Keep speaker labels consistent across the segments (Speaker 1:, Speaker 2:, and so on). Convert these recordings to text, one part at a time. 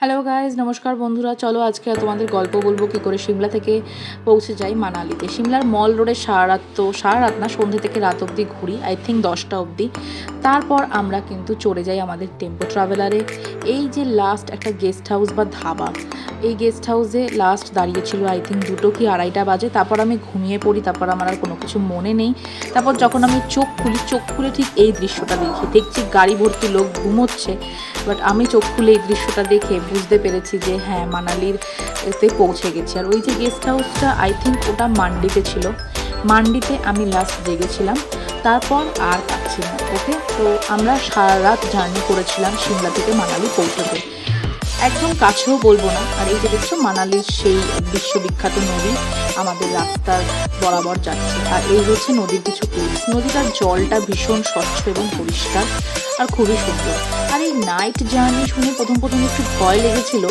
Speaker 1: Hello guys, নমস্কার বন্ধুরা। চলো আজকে তোমাদের গল্প বলবো কী করে সিমলা থেকে পৌঁছে যাই মানালিতে। সিমলার মল রোডে সারা রাত না, সন্ধ্যে থেকে রাত অবধি ঘুরি, আই থিঙ্ক 10টা অবধি। তারপর আমরা কিন্তু চলে যাই আমাদের টেম্পো ট্রাভেলারে। এই যে লাস্ট একটা গেস্ট হাউস বা ধাবা, এই গেস্ট হাউসে লাস্ট দাঁড়িয়েছিল আই থিঙ্ক 2টো কি 2:30টা বাজে। তারপর আমি ঘুমিয়ে পড়ি, তারপর আমার আর কোনো কিছু মনে নেই। তারপর যখন আমি চোখ খুলে ঠিক এই দৃশ্যটা দেখছি গাড়ি ভর্তি লোক ঘুমোচ্ছে। বাট আমি চোখ খুলে এই দৃশ্যটা দেখে বুঝতে পেরেছি যে হ্যাঁ, মানালির এতে পৌঁছে গেছি। আর ওই যে গেস্ট হাউসটা আই থিঙ্ক ওটা মান্ডিতে ছিল। মান্ডিতে আমি লাস্ট জেগেছিলাম, তারপর আর পাচ্ছি না। ওকে, তো আমরা সারা রাত জার্নি করেছিলাম সিমলা থেকে মানালি পৌঁছতে। একদম কাছেও বলবো না। আর এই যে দেখছো মানালির সেই বিশ্ববিখ্যাত নদী আমাদের রাস্তার বরাবর যাচ্ছে। আর এই হচ্ছে নদীর কিছু ক্লিপস। নদীটার জলটা ভীষণ স্বচ্ছ এবং পরিষ্কার আর খুবই সুন্দর। আর এই নাইট জার্নি শুনে প্রথম একটু ভয় লেগেছিল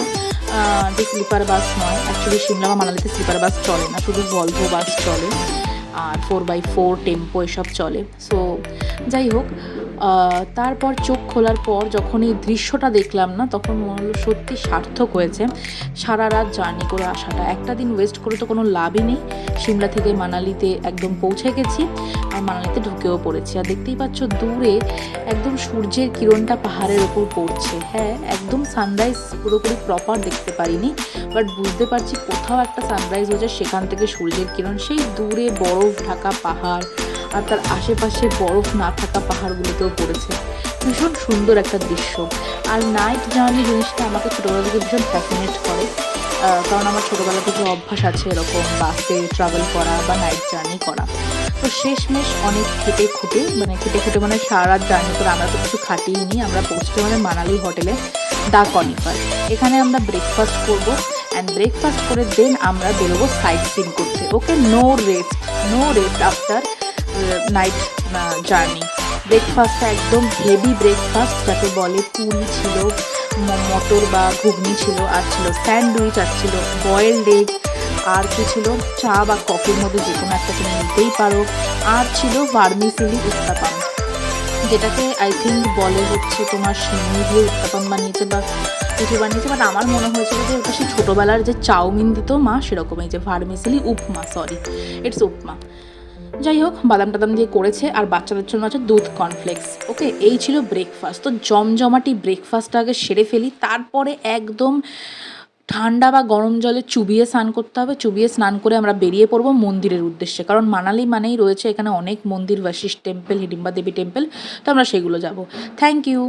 Speaker 1: যে স্লিপার বাস নয়। অ্যাকচুয়ালি সিমলা বা মানালিতে স্লিপার বাস চলে না, শুধু ভলভো বাস চলে আর 4x4 টেম্পো এসব চলে। সো যাই হোক, তারপর চোখ খোলার পর যখন এই দৃশ্যটা দেখলাম না, তখন মনে হলো সত্যি সার্থক হয়েছে সারা রাত জার্নি করে আসাটা। একটা দিন ওয়েস্ট করে তো কোনো লাভই নেই। সিমলা থেকে মানালিতে একদম পৌঁছে গেছি আর মানালিতে ঢুকেও পড়েছি। আর দেখতেই পাচ্ছ দূরে একদম সূর্যের কিরণটা পাহাড়ের ওপর পড়ছে। হ্যাঁ, একদম সানরাইজ পুরোপুরি প্রপার দেখতে পারিনি, বাট বুঝতে পারছি কোথাও একটা সানরাইজ হয়েছে, সেখান থেকে সূর্যের কিরণ সেই দূরে বরফ ঢাকা পাহাড় আর তার আশেপাশে বরফ না থাকা পাহাড়গুলোতেও পড়েছে। ভীষণ সুন্দর একটা দৃশ্য। আর নাইট জার্নি জিনিসটা আমাকে ছোটোবেলা থেকে ভীষণ ফ্যাসিনেট করে, কারণ আমার ছোটোবেলা থেকে অভ্যাস আছে এরকম বাসে ট্রাভেল করা বা নাইট জার্নি করা। তো শেষমেশ অনেক খেটে খুঁটে মানে সারা রাত জার্নি করে আমরা তো কিছু খাটিয়ে নিই। আমরা পৌঁছতে মানে মানালি হোটেলে দা কনিফার। এখানে আমরা ব্রেকফাস্ট করবো অ্যান্ড ব্রেকফাস্ট করে দেন আমরা বেরোবো সাইট সিন করতে। Okay, no rest after night journey. ব্রেকফাস্টটা একদম হেভি ব্রেকফাস্ট, যাকে বলে পুরি ছিল, মটর বা ঘুগনি ছিল, আর ছিল স্যান্ডউইচ, আর ছিল বয়েলড এগ, আর কি ছিল চা বা কফির মধ্যে যে কোনো একটা তুমি নিতেই পারো। আর ছিল ভার্মিসেলি উত্তাপাম, যেটাকে আই থিঙ্ক বলে হচ্ছে তোমার সিমনি দিয়ে উত্তাপাম বানিয়েছে বা কিছু বানিয়েছে। বাট আমার মনে হয়েছিল যে ওটা সেই ছোটোবেলার যে চাউমিন দিত মা, সেরকম। এই যে ভার্মিসেলি ইটস উপমা। যাই হোক, বাদাম টাদাম দিয়ে করেছে। আর বাচ্চাদের জন্য আছে দুধ কর্নফ্লেক্স। ওকে, এই ছিল ব্রেকফাস্ট। তো জমজমাটি ব্রেকফাস্টটা আগে সেরে ফেলি, তারপরে একদম ঠান্ডা বা গরম জলে চুবিয়ে স্নান করতে হবে। চুবিয়ে স্নান করে আমরা বেরিয়ে পড়বো মন্দিরের উদ্দেশ্যে, কারণ মানালি মানেই রয়েছে এখানে অনেক মন্দির, বশিষ্ঠ টেম্পল, হিডিম্বা দেবী টেম্পল। তো আমরা সেগুলো যাব। Thank you.